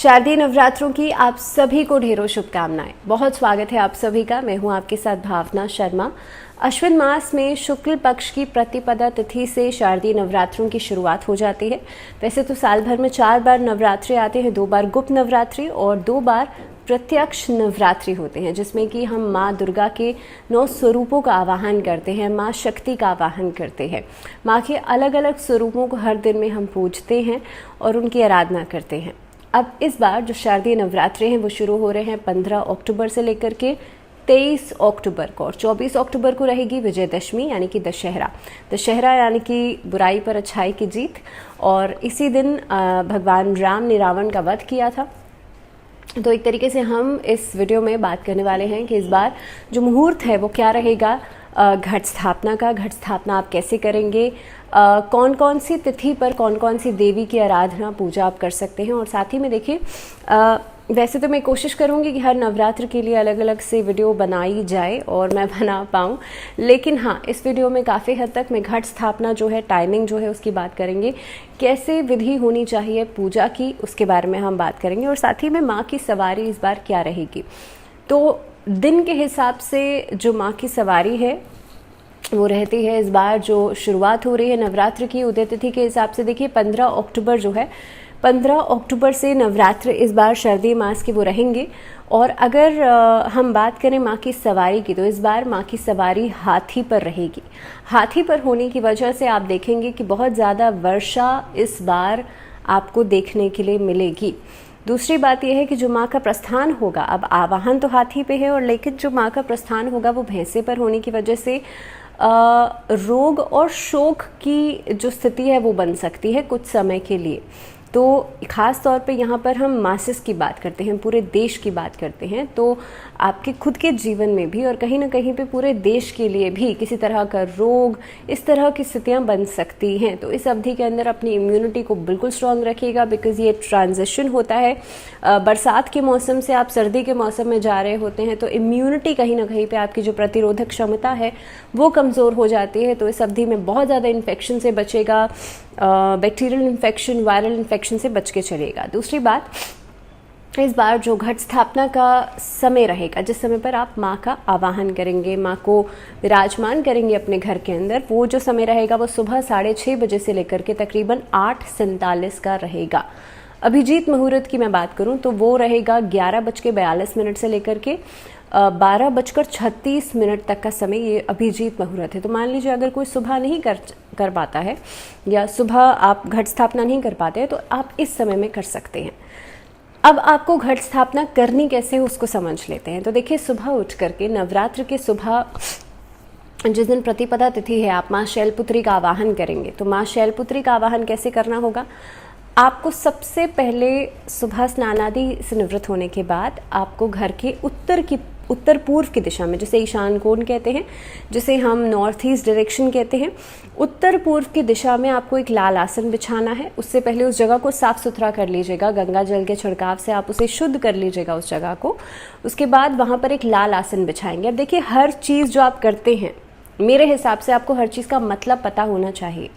शारदीय नवरात्रों की आप सभी को ढेरों शुभकामनाएं। बहुत स्वागत है आप सभी का। मैं हूं आपके साथ भावना शर्मा। अश्विन मास में शुक्ल पक्ष की प्रतिपदा तिथि से शारदीय नवरात्रों की शुरुआत हो जाती है। वैसे तो साल भर में 4 बार नवरात्रि आते हैं, 2 बार गुप्त नवरात्रि और 2 बार प्रत्यक्ष नवरात्रि होते हैं, जिसमें कि हम माँ दुर्गा के 9 स्वरूपों का आवाहन करते हैं, माँ शक्ति का आवाहन करते हैं। माँ के अलग अलग स्वरूपों को हर दिन में हम पूजते हैं और उनकी आराधना करते हैं। अब इस बार जो शारदीय नवरात्रे हैं वो शुरू हो रहे हैं 15 अक्टूबर से लेकर के 23 अक्टूबर को, और 24 अक्टूबर को रहेगी विजयदशमी यानी कि दशहरा यानी कि बुराई पर अच्छाई की जीत। और इसी दिन भगवान राम ने रावण का वध किया था। तो एक तरीके से हम इस वीडियो में बात करने वाले हैं कि इस बार जो मुहूर्त है वो क्या रहेगा, घट स्थापना का। घट स्थापना आप कैसे करेंगे, कौन कौन सी तिथि पर कौन कौन सी देवी की आराधना पूजा आप कर सकते हैं। और साथ ही में देखिए, वैसे तो मैं कोशिश करूंगी कि हर नवरात्र के लिए अलग अलग से वीडियो बनाई जाए और मैं बना पाऊँ, लेकिन हाँ, इस वीडियो में काफ़ी हद तक मैं घट स्थापना जो है, टाइमिंग जो है उसकी बात करेंगे, कैसे विधि होनी चाहिए पूजा की, उसके बारे में हम बात करेंगे। और साथ ही में माँ की सवारी इस बार क्या रहेगी। तो दिन के हिसाब से जो माँ की सवारी है वो रहती है, इस बार जो शुरुआत हो रही है नवरात्र की उदय तिथि के हिसाब से, देखिए 15 अक्टूबर जो है, 15 अक्टूबर से नवरात्र इस बार शारदीय मास के वो रहेंगे। और अगर हम बात करें माँ की सवारी की, तो इस बार माँ की सवारी हाथी पर रहेगी। हाथी पर होने की वजह से आप देखेंगे कि बहुत ज़्यादा वर्षा इस बार आपको देखने के लिए मिलेगी। दूसरी बात यह है कि जो माँ का प्रस्थान होगा, अब आवाहन तो हाथी पे है, और लेकिन जो माँ का प्रस्थान होगा वो भैंसे पर होने की वजह से रोग और शोक की जो स्थिति है वो बन सकती है कुछ समय के लिए। तो ख़ास तौर पे यहाँ पर हम मासेस की बात करते हैं, पूरे देश की बात करते हैं। तो आपके खुद के जीवन में भी और कहीं ना कहीं पे पूरे देश के लिए भी किसी तरह का रोग, इस तरह की स्थितियाँ बन सकती हैं। तो इस अवधि के अंदर अपनी इम्यूनिटी को बिल्कुल स्ट्रांग रखिएगा, बिकॉज़ ये ट्रांजिशन होता है। बरसात के मौसम से आप सर्दी के मौसम में जा रहे होते हैं, तो इम्यूनिटी कहीं ना कहीं पे आपकी जो प्रतिरोधक क्षमता है वो कमज़ोर हो जाती है। तो इस अवधि में बहुत ज़्यादा इन्फेक्शन से बचेगा, बैक्टीरियल इन्फेक्शन, वायरल इन्फेक्शन से बच के चलेगा। दूसरी बात, इस बार जो घट स्थापना का समय रहेगा, जिस समय पर आप माँ का आवाहन करेंगे, माँ को विराजमान करेंगे अपने घर के अंदर, वो जो समय रहेगा वो सुबह 6:30 बजे से लेकर के तकरीबन 8:47 का रहेगा। अभिजीत मुहूर्त की मैं बात करूं तो वो रहेगा 11:42 से लेकर के 12:36 तक का समय, ये अभिजीत मुहूर्त है। तो मान लीजिए अगर कोई सुबह नहीं कर पाता है या सुबह आप घट स्थापना नहीं कर पाते हैं, तो आप इस समय में कर सकते हैं। अब आपको घट स्थापना करनी कैसे उसको समझ लेते हैं। तो देखिए, सुबह उठ करके नवरात्र के सुबह जिस दिन प्रतिपदा तिथि है, आप माँ शैलपुत्री का आवाहन करेंगे। तो माँ शैलपुत्री का आवाहन कैसे करना होगा, आपको सबसे पहले सुबह स्नान आदि से निवृत्त होने के बाद आपको घर के उत्तर पूर्व की दिशा में, जिसे ईशान कोण कहते हैं, जिसे हम नॉर्थ ईस्ट डायरेक्शन कहते हैं, उत्तर पूर्व की दिशा में आपको एक लाल आसन बिछाना है। उससे पहले उस जगह को साफ सुथरा कर लीजिएगा, गंगा जल के छिड़काव से आप उसे शुद्ध कर लीजिएगा उस जगह को। उसके बाद वहाँ पर एक लाल आसन बिछाएंगे। अब देखिए, हर चीज़ जो आप करते हैं, मेरे हिसाब से आपको हर चीज़ का मतलब पता होना चाहिए।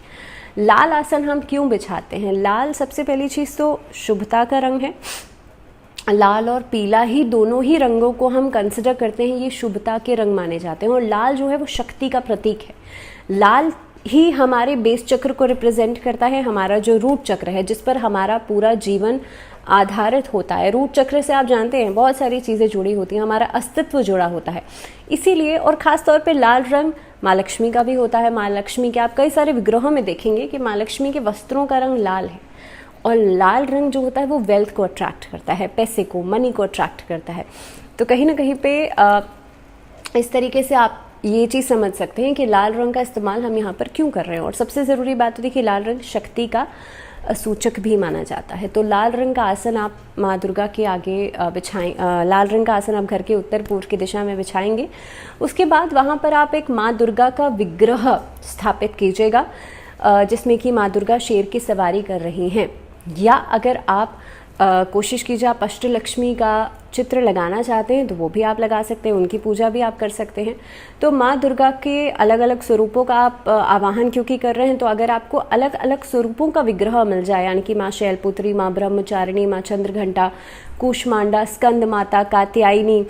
लाल आसन हम क्यों बिछाते हैं? लाल सबसे पहली चीज़ तो शुभता का रंग है। लाल और पीला ही, दोनों ही रंगों को हम कंसिडर करते हैं, ये शुभता के रंग माने जाते हैं। और लाल जो है वो शक्ति का प्रतीक है। लाल ही हमारे बेस चक्र को रिप्रेजेंट करता है, हमारा जो रूट चक्र है, जिस पर हमारा पूरा जीवन आधारित होता है। रूट चक्र से आप जानते हैं बहुत सारी चीज़ें जुड़ी होती हैं, हमारा अस्तित्व जुड़ा होता है। इसीलिए, और ख़ास तौर पे लाल रंग माँ लक्ष्मी का भी होता है। माँ लक्ष्मी के आप कई सारे विग्रहों में देखेंगे कि माँ लक्ष्मी के वस्त्रों का रंग लाल है। और लाल रंग जो होता है वो वेल्थ को अट्रैक्ट करता है, पैसे को, मनी को अट्रैक्ट करता है। तो कहीं ना कहीं पे इस तरीके से आप ये चीज़ समझ सकते हैं कि लाल रंग का इस्तेमाल हम यहाँ पर क्यों कर रहे हैं। और सबसे ज़रूरी बात तो देखिए, लाल रंग शक्ति का सूचक भी माना जाता है। तो लाल रंग का आसन आप माँ दुर्गा के आगे बिछाएं। लाल रंग का आसन आप घर के उत्तर पूर्व की दिशा में बिछाएंगे। उसके बाद वहाँ पर आप एक माँ दुर्गा का विग्रह स्थापित कीजिएगा, जिसमें कि माँ दुर्गा शेर की सवारी कर रही हैं। या अगर आप कोशिश कीजिए, आप अष्टलक्ष्मी का चित्र लगाना चाहते हैं तो वो भी आप लगा सकते हैं, उनकी पूजा भी आप कर सकते हैं। तो माँ दुर्गा के अलग अलग स्वरूपों का आप आवाहन क्योंकि कर रहे हैं, तो अगर आपको अलग अलग स्वरूपों का विग्रह मिल जाए, यानी कि माँ शैलपुत्री, माँ ब्रह्मचारिणी, माँ चंद्रघंटा, कूष्मांडा, स्कंद माता, कात्यायनी,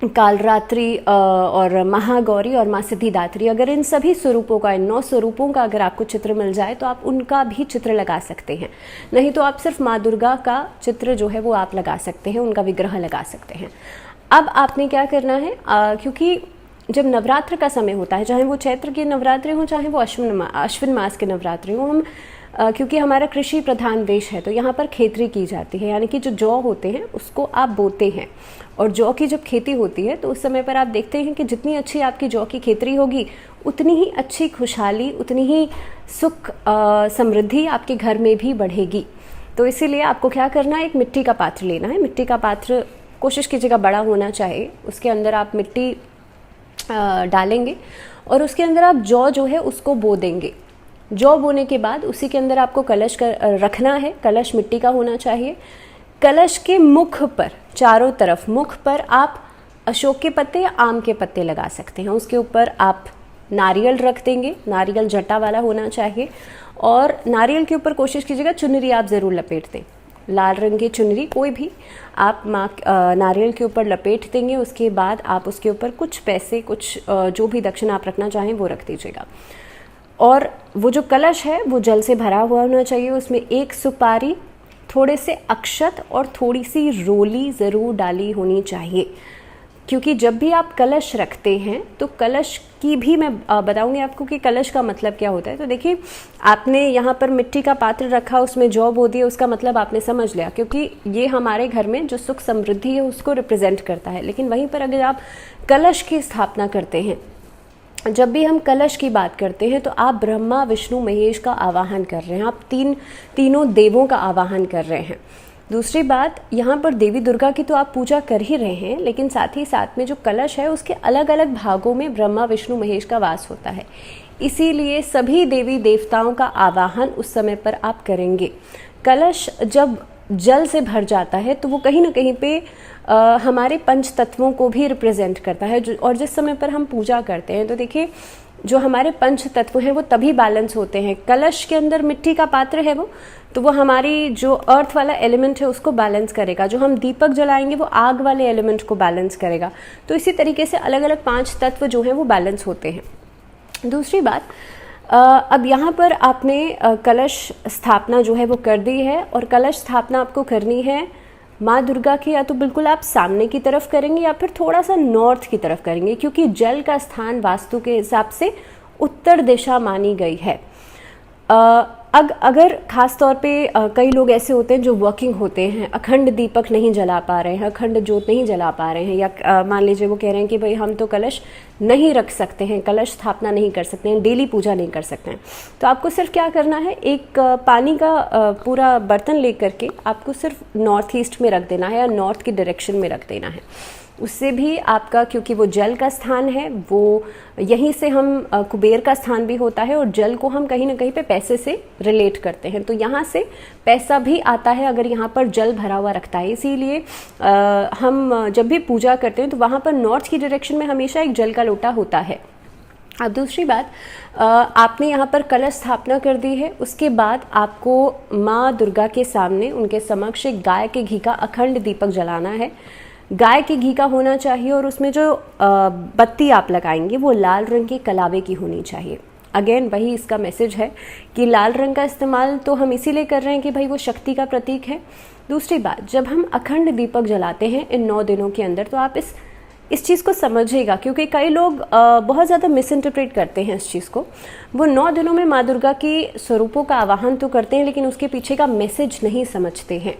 कालरात्रि और महागौरी और माँ सिद्धिदात्री, अगर इन सभी स्वरूपों का, इन 9 स्वरूपों का अगर आपको चित्र मिल जाए तो आप उनका भी चित्र लगा सकते हैं। नहीं तो आप सिर्फ माँ दुर्गा का चित्र जो है वो आप लगा सकते हैं, उनका विग्रह लगा सकते हैं। अब आपने क्या करना है, क्योंकि जब नवरात्र का समय होता है, चाहे वो चैत्र के नवरात्रि हो, चाहे वो अश्विन मास के नवरात्रि हो, हम क्योंकि हमारा कृषि प्रधान देश है तो यहाँ पर खेती की जाती है, यानी कि जो जौ होते हैं उसको आप बोते हैं। और जौ की जब खेती होती है तो उस समय पर आप देखते हैं कि जितनी अच्छी आपकी जौ की खेती होगी उतनी ही अच्छी खुशहाली, उतनी ही सुख समृद्धि आपके घर में भी बढ़ेगी। तो इसीलिए आपको क्या करना है, एक मिट्टी का पात्र लेना है। मिट्टी का पात्र कोशिश कीजिएगा बड़ा होना चाहिए, उसके अंदर आप मिट्टी डालेंगे और उसके अंदर आप जौ जो है उसको बो देंगे। जौ बोने के बाद उसी के अंदर आपको कलश रखना है। कलश मिट्टी का होना चाहिए। कलश के मुख पर, चारों तरफ मुख पर आप अशोक के पत्ते या आम के पत्ते लगा सकते हैं। उसके ऊपर आप नारियल रख देंगे, नारियल जटा वाला होना चाहिए। और नारियल के ऊपर कोशिश कीजिएगा चुनरी आप ज़रूर लपेट दें, लाल रंग की चुनरी कोई भी आप नारियल के ऊपर लपेट देंगे। उसके बाद आप उसके ऊपर कुछ पैसे, कुछ जो भी दक्षिणा आप रखना चाहें वो रख दीजिएगा। और वो जो कलश है वो जल से भरा हुआ होना चाहिए। उसमें एक सुपारी, थोड़े से अक्षत और थोड़ी सी रोली ज़रूर डाली होनी चाहिए, क्योंकि जब भी आप कलश रखते हैं तो कलश की भी मैं बताऊंगी आपको कि कलश का मतलब क्या होता है। तो देखिए, आपने यहाँ पर मिट्टी का पात्र रखा, उसमें जौ बो दिया, उसका मतलब आपने समझ लिया, क्योंकि ये हमारे घर में जो सुख समृद्धि है उसको रिप्रेजेंट करता है। लेकिन वहीं पर अगर आप कलश की स्थापना करते हैं, जब भी हम कलश की बात करते हैं तो आप ब्रह्मा, विष्णु, महेश का आवाहन कर रहे हैं, आप तीनों देवों का आवाहन कर रहे हैं। दूसरी बात, यहाँ पर देवी दुर्गा की तो आप पूजा कर ही रहे हैं, लेकिन साथ ही साथ में जो कलश है उसके अलग अलग भागों में ब्रह्मा, विष्णु, महेश का वास होता है। इसीलिए सभी देवी देवताओं का आवाहन उस समय पर आप करेंगे। कलश जब जल से भर जाता है तो वो कहीं ना कहीं पे हमारे पंच तत्वों को भी रिप्रेजेंट करता है। और जिस समय पर हम पूजा करते हैं तो देखिए, जो हमारे पंच तत्व हैं वो तभी बैलेंस होते हैं। कलश के अंदर मिट्टी का पात्र है वो, तो वो हमारी जो अर्थ वाला एलिमेंट है उसको बैलेंस करेगा। जो हम दीपक जलाएंगे वो आग वाले एलिमेंट को बैलेंस करेगा। तो इसी तरीके से अलग अलग 5 तत्व जो हैं वो बैलेंस होते हैं। दूसरी बात, अब यहाँ पर आपने कलश स्थापना जो है वो कर दी है, और कलश स्थापना आपको करनी है माँ दुर्गा की या तो बिल्कुल आप सामने की तरफ करेंगे या फिर थोड़ा सा नॉर्थ की तरफ करेंगे, क्योंकि जल का स्थान वास्तु के हिसाब से उत्तर दिशा मानी गई है। अगर खास तौर पे कई लोग ऐसे होते हैं जो वर्किंग होते हैं, अखंड दीपक नहीं जला पा रहे हैं, अखंड जोत नहीं जला पा रहे हैं, या मान लीजिए वो कह रहे हैं कि भाई हम तो कलश नहीं रख सकते हैं, कलश स्थापना नहीं कर सकते हैं, डेली पूजा नहीं कर सकते हैं, तो आपको सिर्फ क्या करना है, एक पानी का पूरा बर्तन लेकर के आपको सिर्फ नॉर्थ ईस्ट में रख देना है या नॉर्थ की डायरेक्शन में रख देना है। उससे भी आपका, क्योंकि वो जल का स्थान है, वो यहीं से हम कुबेर का स्थान भी होता है, और जल को हम कहीं ना कहीं पे पैसे से रिलेट करते हैं, तो यहाँ से पैसा भी आता है अगर यहाँ पर जल भरा हुआ रखता है। इसीलिए हम जब भी पूजा करते हैं तो वहाँ पर नॉर्थ की डायरेक्शन में हमेशा एक जल का लोटा होता है। अब दूसरी बात, आपने यहाँ पर कलश स्थापना कर दी है, उसके बाद आपको माँ दुर्गा के सामने, उनके समक्ष एक गाय के घी का अखंड दीपक जलाना है। गाय के घी का होना चाहिए, और उसमें जो बत्ती आप लगाएंगे वो लाल रंग के कलावे की होनी चाहिए। अगेन वही इसका मैसेज है कि लाल रंग का इस्तेमाल तो हम इसीलिए कर रहे हैं कि भाई वो शक्ति का प्रतीक है। दूसरी बात, जब हम अखंड दीपक जलाते हैं इन 9 दिनों के अंदर, तो आप इस चीज़ को समझिएगा, क्योंकि कई लोग बहुत ज़्यादा मिस इंटरप्रेट करते हैं इस चीज़ को। वो 9 दिनों में माँ दुर्गा की स्वरूपों का आवाहन तो करते हैं, लेकिन उसके पीछे का मैसेज नहीं समझते हैं।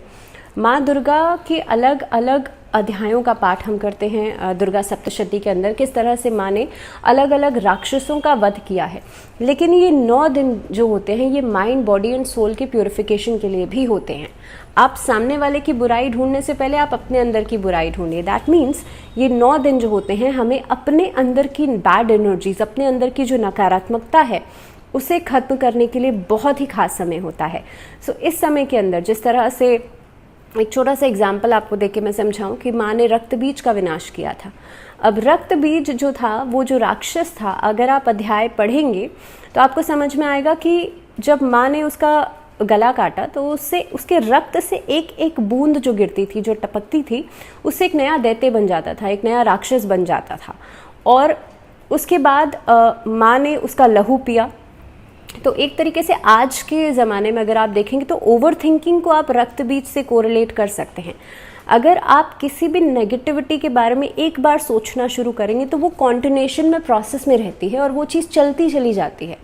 माँ दुर्गा के अलग अलग अध्यायों का पाठ हम करते हैं दुर्गा सप्तशती के अंदर, किस तरह से माँ ने अलग अलग राक्षसों का वध किया है। लेकिन ये 9 दिन जो होते हैं ये माइंड, बॉडी एंड सोल के प्यूरिफिकेशन के लिए भी होते हैं। आप सामने वाले की बुराई ढूंढने से पहले आप अपने अंदर की बुराई ढूंढिए। दैट मीन्स ये 9 दिन जो होते हैं हमें अपने अंदर की बैड एनर्जीज, अपने अंदर की जो नकारात्मकता है उसे खत्म करने के लिए बहुत ही खास समय होता है। सो इस समय के अंदर जिस तरह से एक छोटा सा एग्जाम्पल आपको देख के मैं समझाऊं कि माँ ने रक्त बीज का विनाश किया था। अब रक्त बीज जो था, वो जो राक्षस था, अगर आप अध्याय पढ़ेंगे तो आपको समझ में आएगा कि जब माँ ने उसका गला काटा तो उससे, उसके रक्त से एक एक बूंद जो गिरती थी, जो टपकती थी, उससे एक नया दैत्य बन जाता था, एक नया राक्षस बन जाता था। और उसके बाद माँ ने उसका लहू पिया। तो एक तरीके से आज के ज़माने में अगर आप देखेंगे तो ओवर थिंकिंग को आप रक्त बीज से कोरिलेट कर सकते हैं। अगर आप किसी भी नेगेटिविटी के बारे में एक बार सोचना शुरू करेंगे तो वो कॉन्टिन्यूशन में, प्रोसेस में रहती है और वो चीज़ चलती चली जाती है।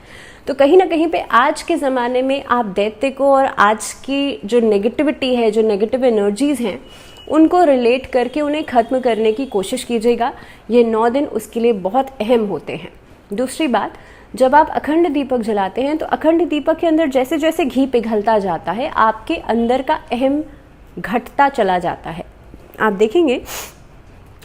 तो कहीं ना कहीं पे आज के ज़माने में आप दैत्य को और आज की जो नेगेटिविटी है, जो नेगेटिव एनर्जीज़ हैं, उनको रिलेट करके उन्हें ख़त्म करने की कोशिश कीजिएगा। ये 9 दिन उसके लिए बहुत अहम होते हैं। दूसरी बात, जब आप अखंड दीपक जलाते हैं तो अखंड दीपक के अंदर जैसे जैसे घी पिघलता जाता है, आपके अंदर का अहम घटता चला जाता है। आप देखेंगे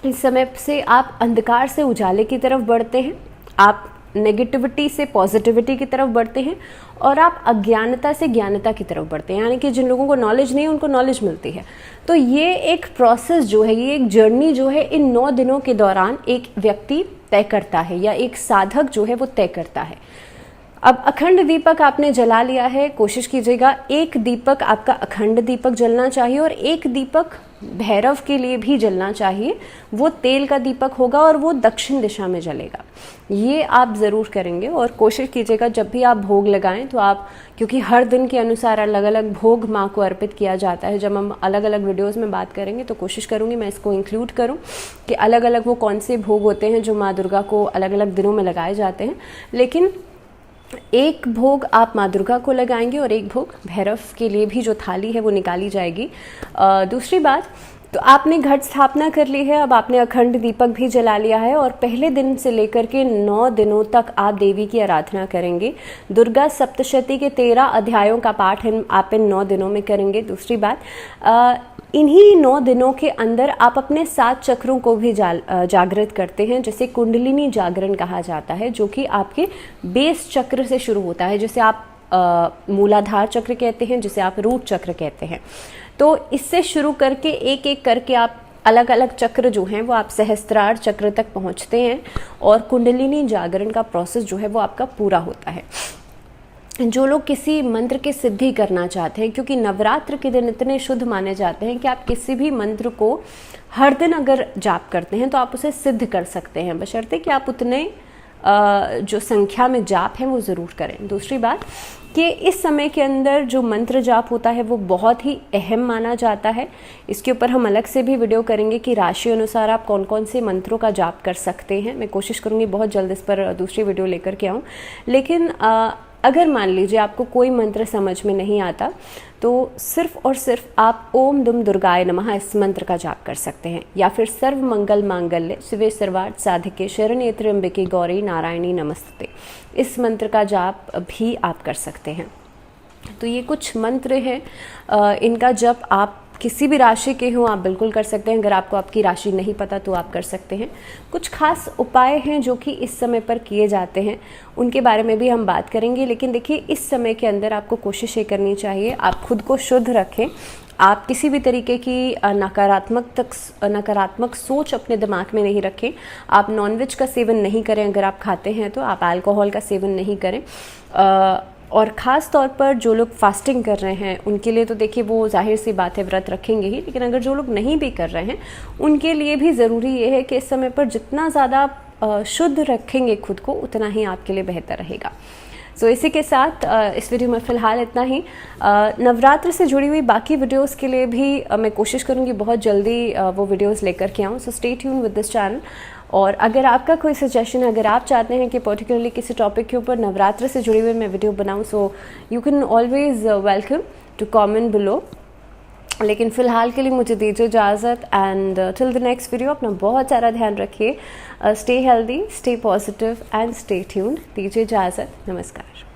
इस समय से आप अंधकार से उजाले की तरफ बढ़ते हैं, आप नेगेटिविटी से पॉजिटिविटी की तरफ बढ़ते हैं, और आप अज्ञानता से ज्ञानता की तरफ बढ़ते हैं। यानी कि जिन लोगों को नॉलेज नहीं है उनको नॉलेज मिलती है। तो ये एक प्रोसेस जो है, ये एक जर्नी जो है, इन 9 दिनों के दौरान एक व्यक्ति तय करता है या एक साधक जो है वो तय करता है। अब अखंड दीपक आपने जला लिया है, कोशिश कीजिएगा एक दीपक आपका अखंड दीपक जलना चाहिए और एक दीपक भैरव के लिए भी जलना चाहिए। वो तेल का दीपक होगा और वो दक्षिण दिशा में जलेगा। ये आप ज़रूर करेंगे और कोशिश कीजिएगा जब भी आप भोग लगाएं तो आप, क्योंकि हर दिन के अनुसार अलग अलग भोग माँ को अर्पित किया जाता है। जब हम अलग अलग वीडियोस में बात करेंगे तो कोशिश करूँगी मैं इसको इंक्लूड करूँ कि अलग अलग वो कौन से भोग होते हैं जो माँ दुर्गा को अलग अलग दिनों में लगाए जाते हैं। लेकिन एक भोग आप माँ दुर्गा को लगाएंगे और एक भोग भैरव के लिए भी जो थाली है वो निकाली जाएगी। दूसरी बात, तो आपने घट स्थापना कर ली है, अब आपने अखंड दीपक भी जला लिया है और पहले दिन से लेकर के 9 दिनों तक आप देवी की आराधना करेंगे। दुर्गा सप्तशती के 13 अध्यायों का पाठ आप इन 9 दिनों में करेंगे। दूसरी बात, इन्हीं 9 दिनों के अंदर आप अपने 7 चक्रों को भी जागृत करते हैं, जिसे कुंडलिनी जागरण कहा जाता है, जो कि आपके बेस चक्र से शुरू होता है, जिसे आप मूलाधार चक्र कहते हैं, जिसे आप रूट चक्र कहते हैं। तो इससे शुरू करके एक एक करके आप अलग अलग चक्र जो हैं वो आप सहस्त्रार चक्र तक पहुंचते हैं और कुंडलिनी जागरण का प्रोसेस जो है वो आपका पूरा होता है। जो लोग किसी मंत्र की सिद्धि करना चाहते हैं, क्योंकि नवरात्र के दिन इतने शुद्ध माने जाते हैं कि आप किसी भी मंत्र को हर दिन अगर जाप करते हैं तो आप उसे सिद्ध कर सकते हैं, बशर्ते कि आप उतने जो संख्या में जाप है वो ज़रूर करें। दूसरी बात कि इस समय के अंदर जो मंत्र जाप होता है वो बहुत ही अहम माना जाता है। इसके ऊपर हम अलग से भी वीडियो करेंगे कि राशि अनुसार आप कौन कौन से मंत्रों का जाप कर सकते हैं। मैं कोशिश करूँगी बहुत जल्द इस पर दूसरी वीडियो लेकर के आऊँ। लेकिन अगर मान लीजिए आपको कोई मंत्र समझ में नहीं आता तो सिर्फ और सिर्फ आप ओम दुम दुर्गाय नमः इस मंत्र का जाप कर सकते हैं, या फिर सर्व मंगल मांगल्य शिवे सर्वार्थ साधिके शरण्ये त्र्यंबके गौरी नारायणी नमस्ते, इस मंत्र का जाप भी आप कर सकते हैं। तो ये कुछ मंत्र हैं, इनका जप आप किसी भी राशि के हों आप बिल्कुल कर सकते हैं। अगर आपको आपकी राशि नहीं पता तो आप कर सकते हैं। कुछ खास उपाय हैं जो कि इस समय पर किए जाते हैं, उनके बारे में भी हम बात करेंगे। लेकिन देखिए, इस समय के अंदर आपको कोशिश ये करनी चाहिए, आप खुद को शुद्ध रखें। आप किसी भी तरीके की नकारात्मक सोच अपने दिमाग में नहीं रखें। आप नॉनवेज का सेवन नहीं करें, अगर आप खाते हैं तो आप अल्कोहल का सेवन नहीं करें। और ख़ास तौर पर जो लोग फास्टिंग कर रहे हैं उनके लिए तो देखिए वो जाहिर सी बात है व्रत रखेंगे ही, लेकिन अगर जो लोग नहीं भी कर रहे हैं उनके लिए भी ज़रूरी ये है कि इस समय पर जितना ज़्यादा शुद्ध रखेंगे खुद को उतना ही आपके लिए बेहतर रहेगा। सो इसी के साथ इस वीडियो में फ़िलहाल इतना ही। नवरात्र से जुड़ी हुई बाकी वीडियोस के लिए भी मैं कोशिश करूँगी बहुत जल्दी वो वीडियोस लेकर के आऊँ। So stay tune with this channel. और अगर आपका कोई सजेशन, अगर आप चाहते हैं कि पर्टिकुलरली किसी टॉपिक के ऊपर नवरात्र से जुड़ी हुई मैं वीडियो बनाऊं, so you can always welcome to comment below. लेकिन फ़िलहाल के लिए मुझे दीजिए इजाज़त and till the next video अपना बहुत सारा ध्यान रखिए। Stay healthy, stay positive and stay tuned. दीजिए इजाज़त, नमस्कार।